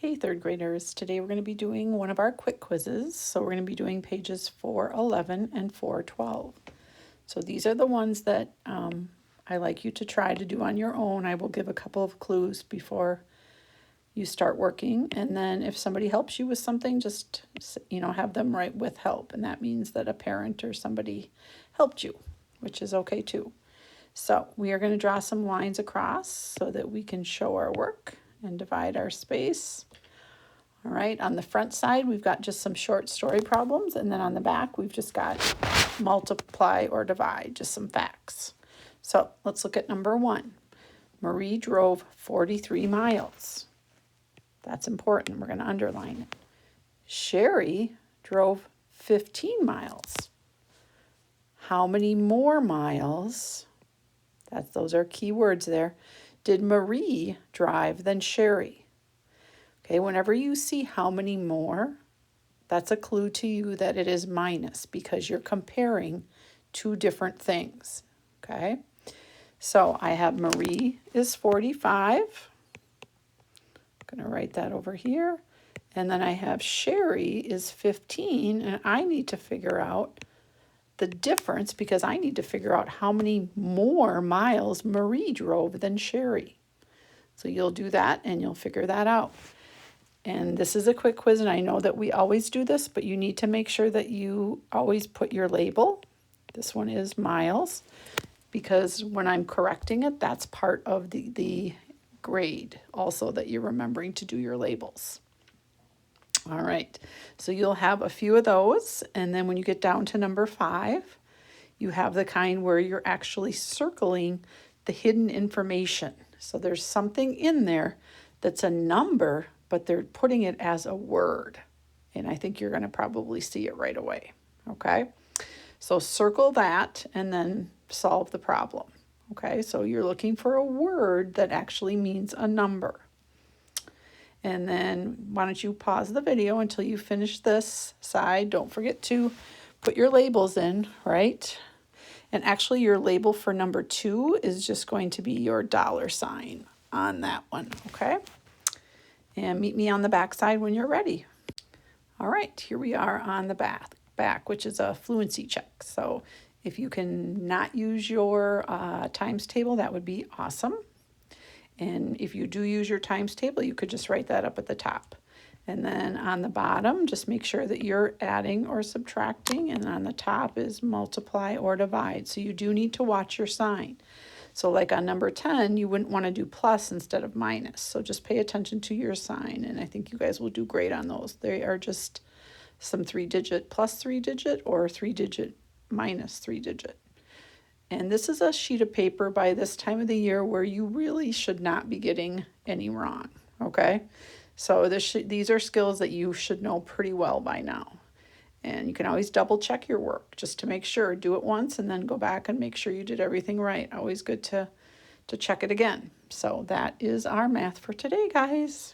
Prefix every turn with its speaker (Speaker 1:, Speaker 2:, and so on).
Speaker 1: Hey third graders, today we're going to be doing one of our quick quizzes. So we're going to be doing pages 411 and 412. So these are the ones that I like you to try to do on your own. I will give a couple of clues before you start working, and then if somebody helps you with something, just have them write with help, and that means that a parent or somebody helped you, which is okay too. So we are going to draw some lines across so that we can show our work and divide our space. All right, on the front side, we've got just some short story problems, and then on the back, we've just got multiply or divide, just some facts. So let's look at number 1. Marie drove 43 miles. That's important. We're going to underline it. Sherry drove 15 miles. How many more miles, those are key words there, did Marie drive than Sherry? Okay, whenever you see how many more, that's a clue to you that it is minus because you're comparing two different things. Okay, so I have Marie is 45. I'm going to write that over here. And then I have Sherry is 15, and I need to figure out the difference because I need to figure out how many more miles Marie drove than Sherry. So you'll do that and you'll figure that out. And this is a quick quiz, and I know that we always do this, but you need to make sure that you always put your label. This one is miles, because when I'm correcting it, that's part of the grade also, that you're remembering to do your labels. All right, so you'll have a few of those, and then when you get down to number 5, you have the kind where you're actually circling the hidden information. So there's something in there that's a number, but they're putting it as a word. And I think you're going to probably see it right away. Okay, so circle that and then solve the problem. Okay, so you're looking for a word that actually means a number. And then why don't you pause the video until you finish this side. Don't forget to put your labels in, right? And actually your label for number 2 is just going to be your $sign on that one, okay? And meet me on the back side when you're ready. All right, here we are on the back, which is a fluency check. So if you can not use your times table, that would be awesome. And if you do use your times table, you could just write that up at the top. And then on the bottom, just make sure that you're adding or subtracting. And on the top is multiply or divide. So you do need to watch your sign. So like on number 10, you wouldn't want to do plus instead of minus. So just pay attention to your sign. And I think you guys will do great on those. They are just some 3-digit plus 3-digit or 3-digit minus 3-digit. And this is a sheet of paper by this time of the year where you really should not be getting any wrong, okay? So these are skills that you should know pretty well by now. And you can always double check your work just to make sure. Do it once and then go back and make sure you did everything right. Always good to check it again. So that is our math for today, guys.